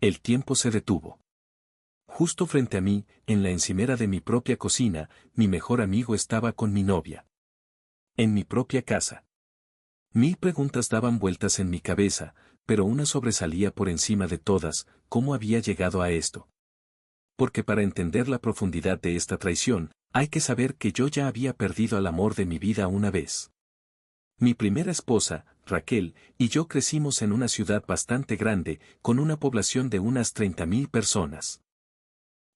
El tiempo se detuvo. Justo frente a mí, en la encimera de mi propia cocina, mi mejor amigo estaba con mi novia. En mi propia casa. 1000 preguntas daban vueltas en mi cabeza, pero una sobresalía por encima de todas: ¿cómo había llegado a esto? Porque para entender la profundidad de esta traición, hay que saber que yo ya había perdido al amor de mi vida una vez. Mi primera esposa, Raquel, y yo crecimos en una ciudad bastante grande, con una población de unas 30.000 personas.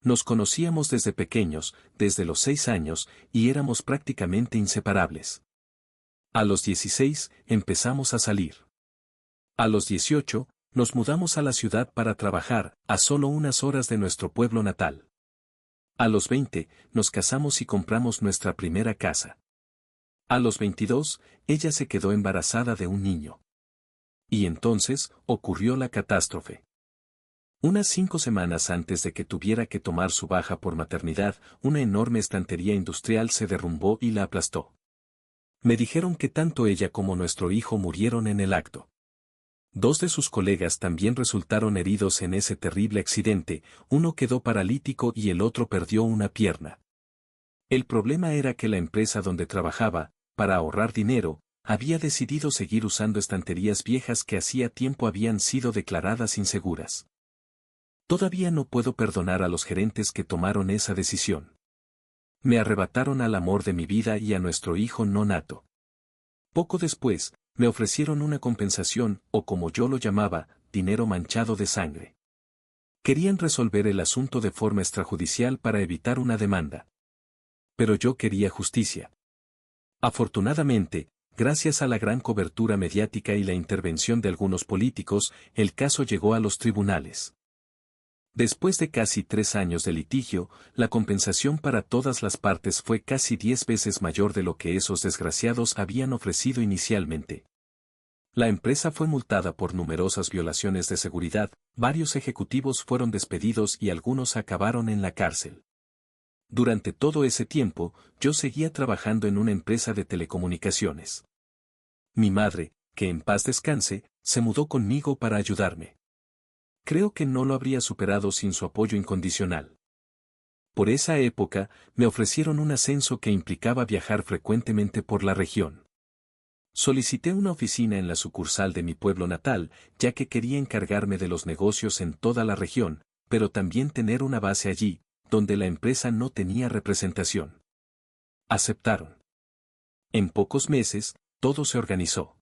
Nos conocíamos desde pequeños, desde los 6 años, y éramos prácticamente inseparables. A los 16, empezamos a salir. A los 18, nos mudamos a la ciudad para trabajar, a solo unas horas de nuestro pueblo natal. A los 20, nos casamos y compramos nuestra primera casa. A los 22, ella se quedó embarazada de un niño. Y entonces, ocurrió la catástrofe. Unas 5 semanas antes de que tuviera que tomar su baja por maternidad, una enorme estantería industrial se derrumbó y la aplastó. Me dijeron que tanto ella como nuestro hijo murieron en el acto. 2 de sus colegas también resultaron heridos en ese terrible accidente, uno quedó paralítico y el otro perdió una pierna. El problema era que la empresa donde trabajaba, para ahorrar dinero, había decidido seguir usando estanterías viejas que hacía tiempo habían sido declaradas inseguras. Todavía no puedo perdonar a los gerentes que tomaron esa decisión. Me arrebataron al amor de mi vida y a nuestro hijo no nato. Poco después, me ofrecieron una compensación, o como yo lo llamaba, dinero manchado de sangre. Querían resolver el asunto de forma extrajudicial para evitar una demanda. Pero yo quería justicia. Afortunadamente, gracias a la gran cobertura mediática y la intervención de algunos políticos, el caso llegó a los tribunales. Después de casi 3 años de litigio, la compensación para todas las partes fue casi 10 veces mayor de lo que esos desgraciados habían ofrecido inicialmente. La empresa fue multada por numerosas violaciones de seguridad, varios ejecutivos fueron despedidos y algunos acabaron en la cárcel. Durante todo ese tiempo, yo seguía trabajando en una empresa de telecomunicaciones. Mi madre, que en paz descanse, se mudó conmigo para ayudarme. Creo que no lo habría superado sin su apoyo incondicional. Por esa época, me ofrecieron un ascenso que implicaba viajar frecuentemente por la región. Solicité una oficina en la sucursal de mi pueblo natal, ya que quería encargarme de los negocios en toda la región, pero también tener una base allí, donde la empresa no tenía representación. Aceptaron. En pocos meses, todo se organizó.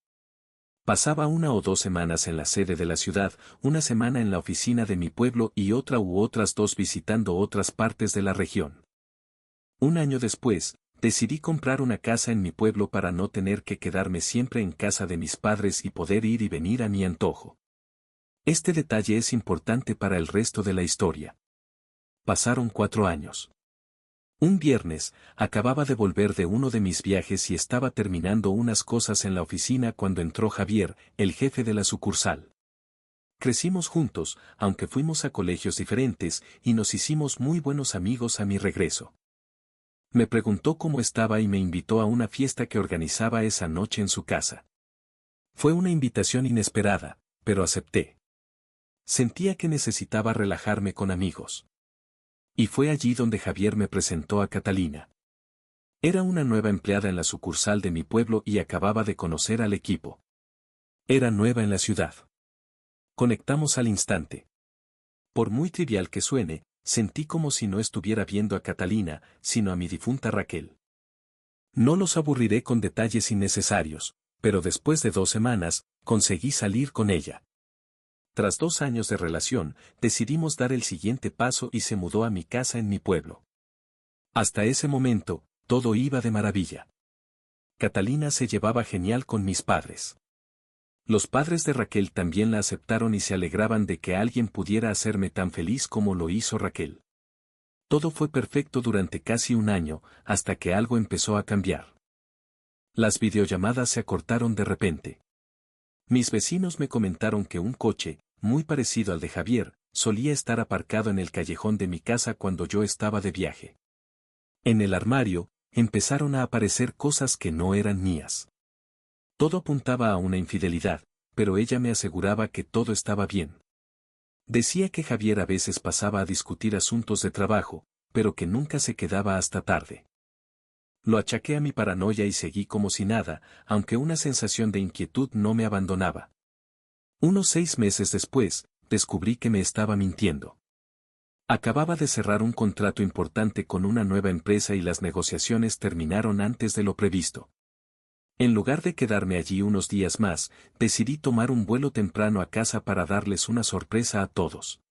Pasaba 1 o 2 semanas en la sede de la ciudad, una semana en la oficina de mi pueblo y otra u otras 2 visitando otras partes de la región. Un año después, decidí comprar una casa en mi pueblo para no tener que quedarme siempre en casa de mis padres y poder ir y venir a mi antojo. Este detalle es importante para el resto de la historia. Pasaron 4 años. Un viernes, acababa de volver de uno de mis viajes y estaba terminando unas cosas en la oficina cuando entró Javier, el jefe de la sucursal. Crecimos juntos, aunque fuimos a colegios diferentes, y nos hicimos muy buenos amigos a mi regreso. Me preguntó cómo estaba y me invitó a una fiesta que organizaba esa noche en su casa. Fue una invitación inesperada, pero acepté. Sentía que necesitaba relajarme con amigos. Y fue allí donde Javier me presentó a Catalina. Era una nueva empleada en la sucursal de mi pueblo y acababa de conocer al equipo. Era nueva en la ciudad. Conectamos al instante. Por muy trivial que suene, sentí como si no estuviera viendo a Catalina, sino a mi difunta Raquel. No los aburriré con detalles innecesarios, pero después de 2 semanas, conseguí salir con ella. Tras 2 años de relación, decidimos dar el siguiente paso y se mudó a mi casa en mi pueblo. Hasta ese momento, todo iba de maravilla. Catalina se llevaba genial con mis padres. Los padres de Raquel también la aceptaron y se alegraban de que alguien pudiera hacerme tan feliz como lo hizo Raquel. Todo fue perfecto durante casi 1 año, hasta que algo empezó a cambiar. Las videollamadas se acortaron de repente. Mis vecinos me comentaron que un coche, muy parecido al de Javier, solía estar aparcado en el callejón de mi casa cuando yo estaba de viaje. En el armario, empezaron a aparecer cosas que no eran mías. Todo apuntaba a una infidelidad, pero ella me aseguraba que todo estaba bien. Decía que Javier a veces pasaba a discutir asuntos de trabajo, pero que nunca se quedaba hasta tarde. Lo achaqué a mi paranoia y seguí como si nada, aunque una sensación de inquietud no me abandonaba. Unos 6 meses después, descubrí que me estaba mintiendo. Acababa de cerrar un contrato importante con una nueva empresa y las negociaciones terminaron antes de lo previsto. En lugar de quedarme allí unos días más, decidí tomar un vuelo temprano a casa para darles una sorpresa a todos.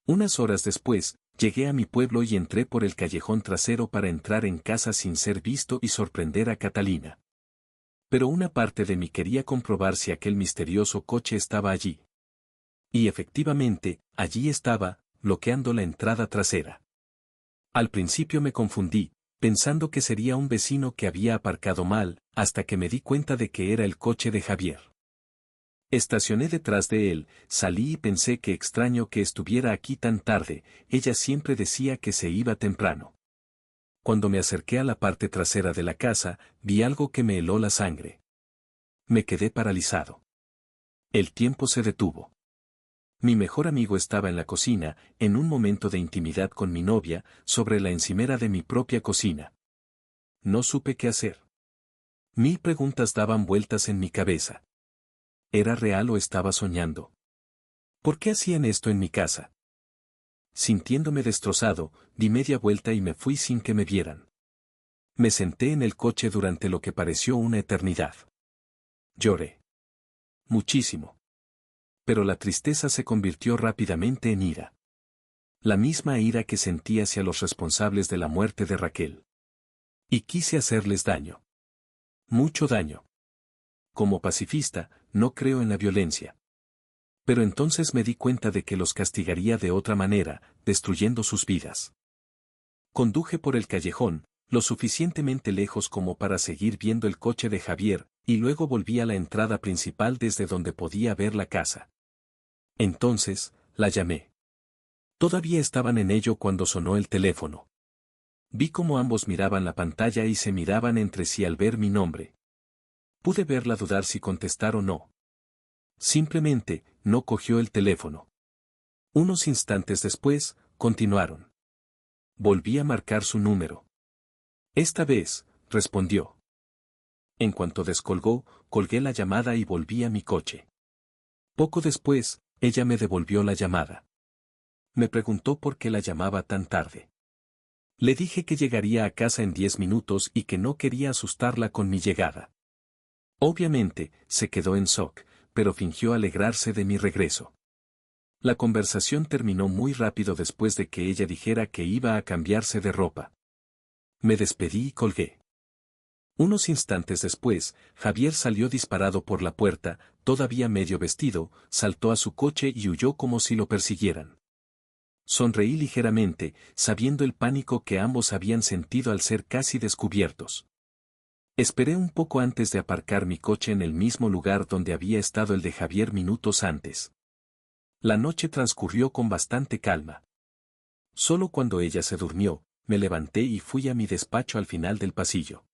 Unas horas después, llegué a mi pueblo y entré por el callejón trasero para entrar en casa sin ser visto y sorprender a Catalina. Pero una parte de mí quería comprobar si aquel misterioso coche estaba allí. Y efectivamente, allí estaba, bloqueando la entrada trasera. Al principio me confundí, pensando que sería un vecino que había aparcado mal, hasta que me di cuenta de que era el coche de Javier. Estacioné detrás de él, salí y pensé que extraño que estuviera aquí tan tarde, ella siempre decía que se iba temprano. Cuando me acerqué a la parte trasera de la casa, vi algo que me heló la sangre. Me quedé paralizado. El tiempo se detuvo. Mi mejor amigo estaba en la cocina, en un momento de intimidad con mi novia, sobre la encimera de mi propia cocina. No supe qué hacer. 1000 preguntas daban vueltas en mi cabeza. ¿Era real o estaba soñando? ¿Por qué hacían esto en mi casa? Sintiéndome destrozado, di media vuelta y me fui sin que me vieran. Me senté en el coche durante lo que pareció una eternidad. Lloré. Muchísimo. Pero la tristeza se convirtió rápidamente en ira. La misma ira que sentí hacia los responsables de la muerte de Raquel. Y quise hacerles daño. Mucho daño. Como pacifista, no creo en la violencia. Pero entonces me di cuenta de que los castigaría de otra manera, destruyendo sus vidas. Conduje por el callejón, lo suficientemente lejos como para seguir viendo el coche de Javier, y luego volví a la entrada principal desde donde podía ver la casa. Entonces, la llamé. Todavía estaban en ello cuando sonó el teléfono. Vi cómo ambos miraban la pantalla y se miraban entre sí al ver mi nombre. Pude verla dudar si contestar o no. Simplemente, no cogió el teléfono. Unos instantes después, continuaron. Volví a marcar su número. Esta vez, respondió. En cuanto descolgó, colgué la llamada y volví a mi coche. Poco después, ella me devolvió la llamada. Me preguntó por qué la llamaba tan tarde. Le dije que llegaría a casa en 10 minutos y que no quería asustarla con mi llegada. Obviamente, se quedó en shock, pero fingió alegrarse de mi regreso. La conversación terminó muy rápido después de que ella dijera que iba a cambiarse de ropa. Me despedí y colgué. Unos instantes después, Javier salió disparado por la puerta, todavía medio vestido, saltó a su coche y huyó como si lo persiguieran. Sonreí ligeramente, sabiendo el pánico que ambos habían sentido al ser casi descubiertos. Esperé un poco antes de aparcar mi coche en el mismo lugar donde había estado el de Javier minutos antes. La noche transcurrió con bastante calma. Solo cuando ella se durmió, me levanté y fui a mi despacho al final del pasillo.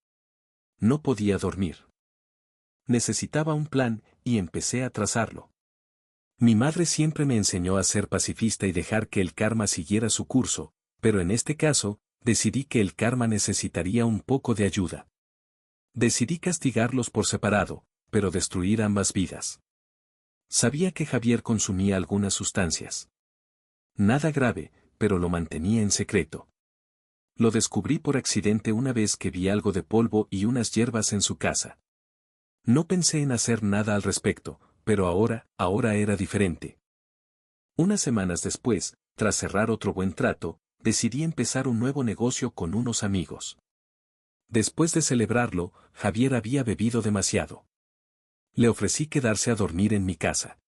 No podía dormir. Necesitaba un plan, y empecé a trazarlo. Mi madre siempre me enseñó a ser pacifista y dejar que el karma siguiera su curso, pero en este caso, decidí que el karma necesitaría un poco de ayuda. Decidí castigarlos por separado, pero destruir ambas vidas. Sabía que Javier consumía algunas sustancias. Nada grave, pero lo mantenía en secreto. Lo descubrí por accidente una vez que vi algo de polvo y unas hierbas en su casa. No pensé en hacer nada al respecto, pero ahora era diferente. Unas semanas después, tras cerrar otro buen trato, decidí empezar un nuevo negocio con unos amigos. Después de celebrarlo, Javier había bebido demasiado. Le ofrecí quedarse a dormir en mi casa.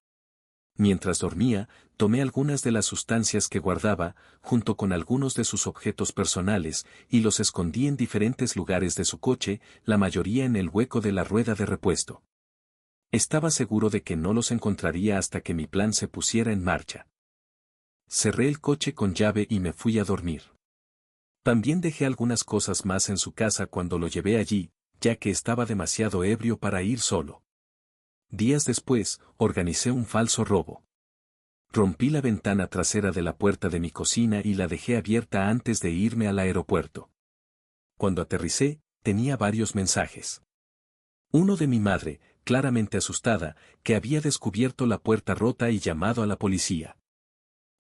Mientras dormía, tomé algunas de las sustancias que guardaba, junto con algunos de sus objetos personales, y los escondí en diferentes lugares de su coche, la mayoría en el hueco de la rueda de repuesto. Estaba seguro de que no los encontraría hasta que mi plan se pusiera en marcha. Cerré el coche con llave y me fui a dormir. También dejé algunas cosas más en su casa cuando lo llevé allí, ya que estaba demasiado ebrio para ir solo. Días después, organicé un falso robo. rompí la ventana trasera de la puerta de mi cocina y la dejé abierta antes de irme al aeropuerto. Cuando aterricé, tenía varios mensajes. Uno de mi madre, claramente asustada, que había descubierto la puerta rota y llamado a la policía.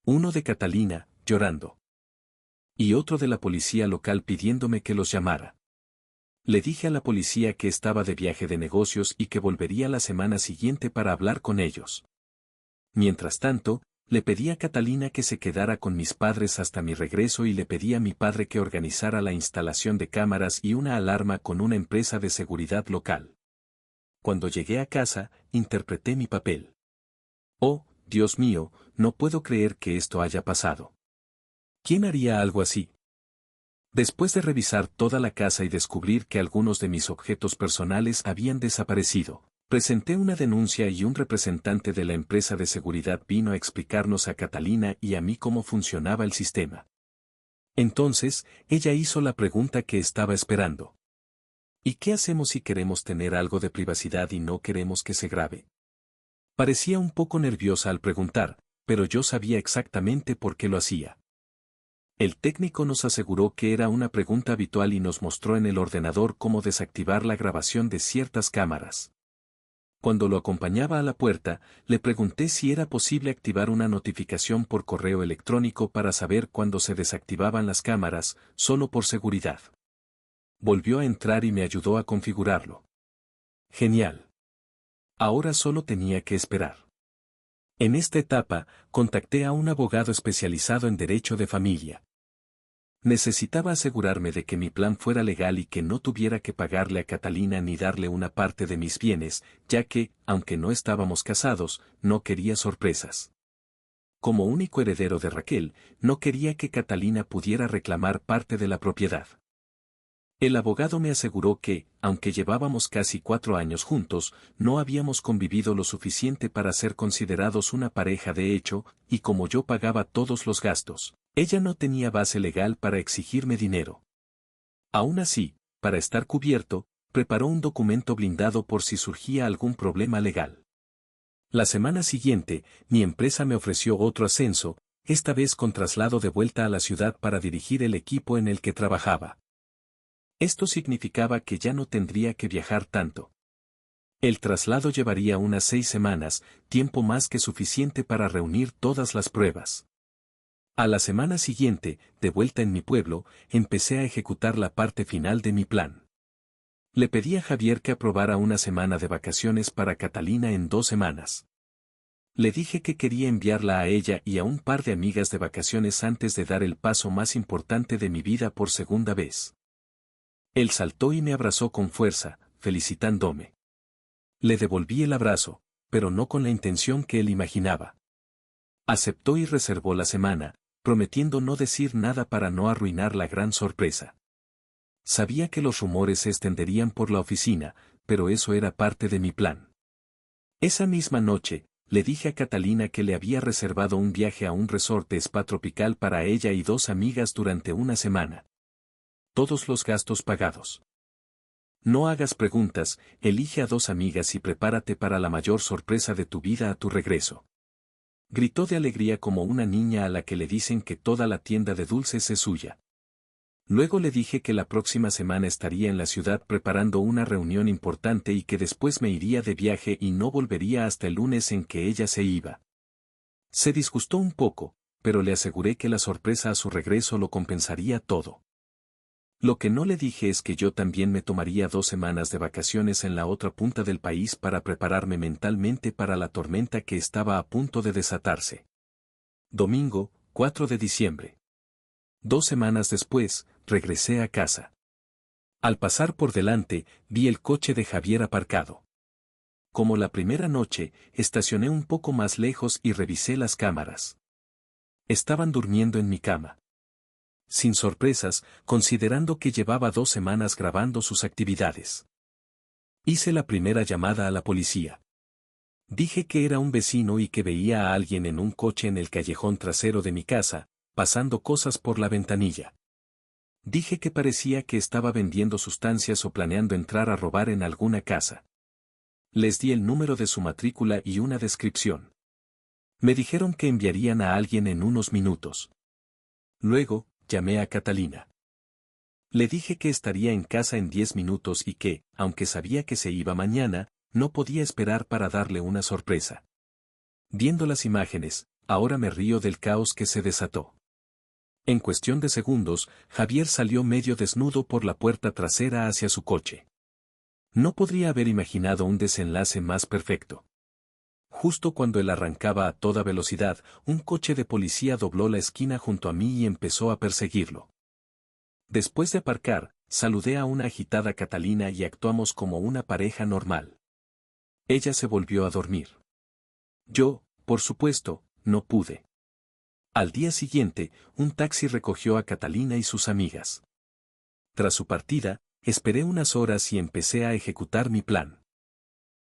Uno de Catalina, llorando. Y otro de la policía local pidiéndome que los llamara. Le dije a la policía que estaba de viaje de negocios y que volvería la semana siguiente para hablar con ellos. Mientras tanto, le pedí a Catalina que se quedara con mis padres hasta mi regreso y le pedí a mi padre que organizara la instalación de cámaras y una alarma con una empresa de seguridad local. Cuando llegué a casa, interpreté mi papel. Oh, Dios mío, no puedo creer que esto haya pasado. ¿Quién haría algo así? Después de revisar toda la casa y descubrir que algunos de mis objetos personales habían desaparecido, presenté una denuncia y un representante de la empresa de seguridad vino a explicarnos a Catalina y a mí cómo funcionaba el sistema. Entonces, ella hizo la pregunta que estaba esperando. ¿Y qué hacemos si queremos tener algo de privacidad y no queremos que se grabe? Parecía un poco nerviosa al preguntar, pero yo sabía exactamente por qué lo hacía. El técnico nos aseguró que era una pregunta habitual y nos mostró en el ordenador cómo desactivar la grabación de ciertas cámaras. Cuando lo acompañaba a la puerta, le pregunté si era posible activar una notificación por correo electrónico para saber cuándo se desactivaban las cámaras, solo por seguridad. Volvió a entrar y me ayudó a configurarlo. Genial. Ahora solo tenía que esperar. En esta etapa, contacté a un abogado especializado en derecho de familia. Necesitaba asegurarme de que mi plan fuera legal y que no tuviera que pagarle a Catalina ni darle una parte de mis bienes, ya que, aunque no estábamos casados, no quería sorpresas. Como único heredero de Raquel, no quería que Catalina pudiera reclamar parte de la propiedad. El abogado me aseguró que, aunque llevábamos casi 4 años juntos, no habíamos convivido lo suficiente para ser considerados una pareja de hecho, y como yo pagaba todos los gastos, ella no tenía base legal para exigirme dinero. Aún así, para estar cubierto, preparó un documento blindado por si surgía algún problema legal. La semana siguiente, mi empresa me ofreció otro ascenso, esta vez con traslado de vuelta a la ciudad para dirigir el equipo en el que trabajaba. Esto significaba que ya no tendría que viajar tanto. El traslado llevaría unas 6 semanas, tiempo más que suficiente para reunir todas las pruebas. A la semana siguiente, de vuelta en mi pueblo, empecé a ejecutar la parte final de mi plan. Le pedí a Javier que aprobara una semana de vacaciones para Catalina en 2 semanas. Le dije que quería enviarla a ella y a un par de amigas de vacaciones antes de dar el paso más importante de mi vida por segunda vez. Él saltó y me abrazó con fuerza, felicitándome. Le devolví el abrazo, pero no con la intención que él imaginaba. Aceptó y reservó la semana, prometiendo no decir nada para no arruinar la gran sorpresa. Sabía que los rumores se extenderían por la oficina, pero eso era parte de mi plan. Esa misma noche, le dije a Catalina que le había reservado un viaje a un resort de spa tropical para ella y 2 amigas durante una semana. Todos los gastos pagados. No hagas preguntas, elige a 2 amigas y prepárate para la mayor sorpresa de tu vida a tu regreso. Gritó de alegría como una niña a la que le dicen que toda la tienda de dulces es suya. Luego le dije que la próxima semana estaría en la ciudad preparando una reunión importante y que después me iría de viaje y no volvería hasta el lunes en que ella se iba. Se disgustó un poco, pero le aseguré que la sorpresa a su regreso lo compensaría todo. Lo que no le dije es que yo también me tomaría 2 semanas de vacaciones en la otra punta del país para prepararme mentalmente para la tormenta que estaba a punto de desatarse. Domingo, 4 de diciembre. 2 semanas después, regresé a casa. Al pasar por delante, vi el coche de Javier aparcado. Como la primera noche, estacioné un poco más lejos y revisé las cámaras. Estaban durmiendo en mi cama. Sin sorpresas, considerando que llevaba 2 semanas grabando sus actividades. Hice la primera llamada a la policía. Dije que era un vecino y que veía a alguien en un coche en el callejón trasero de mi casa, pasando cosas por la ventanilla. Dije que parecía que estaba vendiendo sustancias o planeando entrar a robar en alguna casa. Les di el número de su matrícula y una descripción. Me dijeron que enviarían a alguien en unos minutos. Luego, llamé a Catalina. Le dije que estaría en casa en 10 minutos y que, aunque sabía que se iba mañana, no podía esperar para darle una sorpresa. Viendo las imágenes, ahora me río del caos que se desató. En cuestión de segundos, Javier salió medio desnudo por la puerta trasera hacia su coche. No podría haber imaginado un desenlace más perfecto. Justo cuando él arrancaba a toda velocidad, un coche de policía dobló la esquina junto a mí y empezó a perseguirlo. Después de aparcar, saludé a una agitada Catalina y actuamos como una pareja normal. Ella se volvió a dormir. Yo, por supuesto, no pude. Al día siguiente, un taxi recogió a Catalina y sus amigas. Tras su partida, esperé unas horas y empecé a ejecutar mi plan.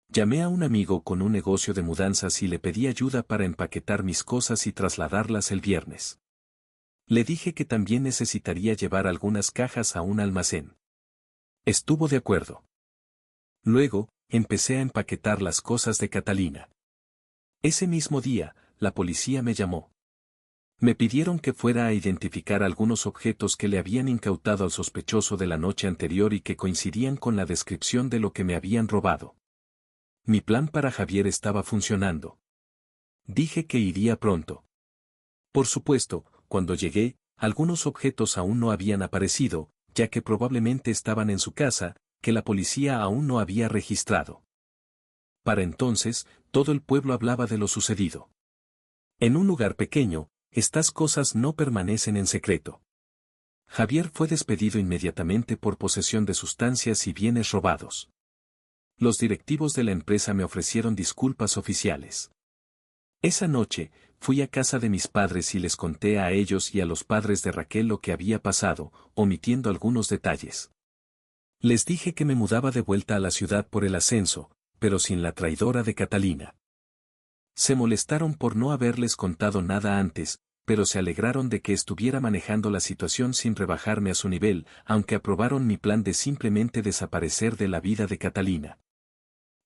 Llamé a un amigo con un negocio de mudanzas y le pedí ayuda para empaquetar mis cosas y trasladarlas el viernes. Le dije que también necesitaría llevar algunas cajas a un almacén. Estuvo de acuerdo. Luego, empecé a empaquetar las cosas de Catalina. Ese mismo día, la policía me llamó. Me pidieron que fuera a identificar algunos objetos que le habían incautado al sospechoso de la noche anterior y que coincidían con la descripción de lo que me habían robado. Mi plan para Javier estaba funcionando. Dije que iría pronto. Por supuesto, cuando llegué, algunos objetos aún no habían aparecido, ya que probablemente estaban en su casa, que la policía aún no había registrado. Para entonces, todo el pueblo hablaba de lo sucedido. En un lugar pequeño, estas cosas no permanecen en secreto. Javier fue despedido inmediatamente por posesión de sustancias y bienes robados. Los directivos de la empresa me ofrecieron disculpas oficiales. Esa noche, fui a casa de mis padres y les conté a ellos y a los padres de Raquel lo que había pasado, omitiendo algunos detalles. Les dije que me mudaba de vuelta a la ciudad por el ascenso, pero sin la traidora de Catalina. Se molestaron por no haberles contado nada antes, pero se alegraron de que estuviera manejando la situación sin rebajarme a su nivel, aunque aprobaron mi plan de simplemente desaparecer de la vida de Catalina.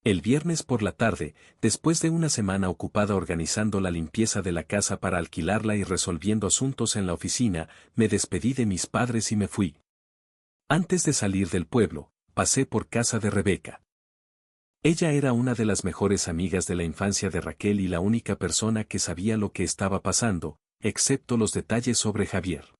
El viernes por la tarde, después de una semana ocupada organizando la limpieza de la casa para alquilarla y resolviendo asuntos en la oficina, me despedí de mis padres y me fui. Antes de salir del pueblo, pasé por casa de Rebeca. Ella era una de las mejores amigas de la infancia de Raquel y la única persona que sabía lo que estaba pasando, excepto los detalles sobre Javier.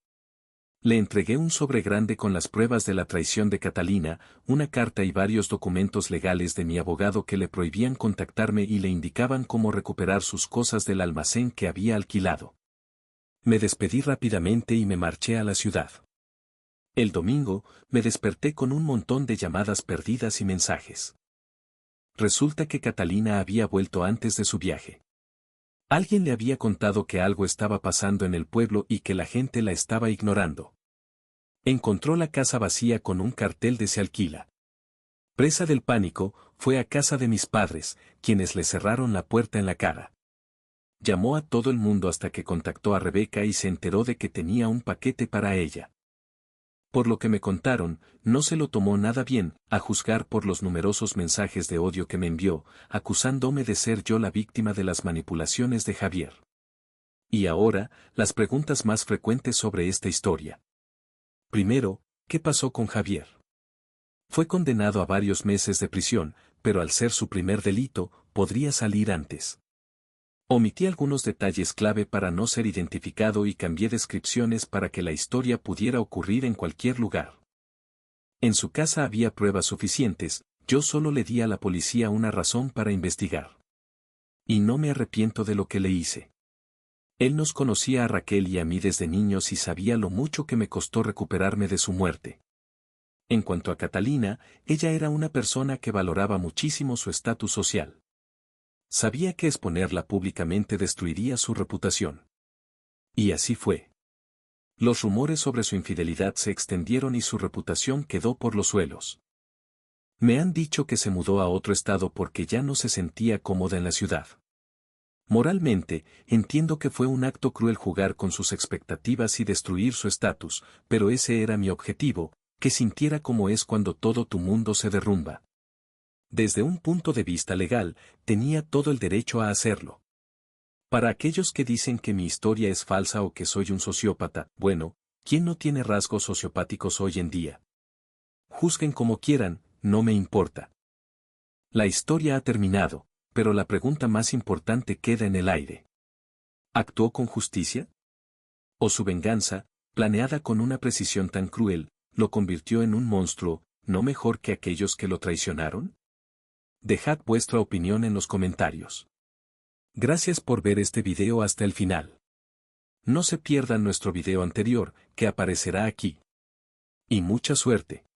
Le entregué un sobre grande con las pruebas de la traición de Catalina, una carta y varios documentos legales de mi abogado que le prohibían contactarme y le indicaban cómo recuperar sus cosas del almacén que había alquilado. Me despedí rápidamente y me marché a la ciudad. El domingo, me desperté con un montón de llamadas perdidas y mensajes. Resulta que Catalina había vuelto antes de su viaje. Alguien le había contado que algo estaba pasando en el pueblo y que la gente la estaba ignorando. Encontró la casa vacía con un cartel de se alquila. Presa del pánico, fue a casa de mis padres, quienes le cerraron la puerta en la cara. Llamó a todo el mundo hasta que contactó a Rebeca y se enteró de que tenía un paquete para ella. Por lo que me contaron, no se lo tomó nada bien, a juzgar por los numerosos mensajes de odio que me envió, acusándome de ser yo la víctima de las manipulaciones de Javier. Y ahora, las preguntas más frecuentes sobre esta historia. Primero, ¿qué pasó con Javier? Fue condenado a varios meses de prisión, pero al ser su primer delito, podría salir antes. Omití algunos detalles clave para no ser identificado y cambié descripciones para que la historia pudiera ocurrir en cualquier lugar. En su casa había pruebas suficientes, yo solo le di a la policía una razón para investigar. Y no me arrepiento de lo que le hice. Él nos conocía a Raquel y a mí desde niños y sabía lo mucho que me costó recuperarme de su muerte. En cuanto a Catalina, ella era una persona que valoraba muchísimo su estatus social. Sabía que exponerla públicamente destruiría su reputación. Y así fue. Los rumores sobre su infidelidad se extendieron y su reputación quedó por los suelos. Me han dicho que se mudó a otro estado porque ya no se sentía cómoda en la ciudad. Moralmente, entiendo que fue un acto cruel jugar con sus expectativas y destruir su estatus, pero ese era mi objetivo, que sintiera como es cuando todo tu mundo se derrumba. Desde un punto de vista legal, tenía todo el derecho a hacerlo. Para aquellos que dicen que mi historia es falsa o que soy un sociópata, bueno, ¿quién no tiene rasgos sociopáticos hoy en día? Juzguen como quieran, no me importa. La historia ha terminado, pero la pregunta más importante queda en el aire. ¿Actuó con justicia? ¿O su venganza, planeada con una precisión tan cruel, lo convirtió en un monstruo, no mejor que aquellos que lo traicionaron? Dejad vuestra opinión en los comentarios. Gracias por ver este video hasta el final. No se pierdan nuestro video anterior, que aparecerá aquí. Y mucha suerte.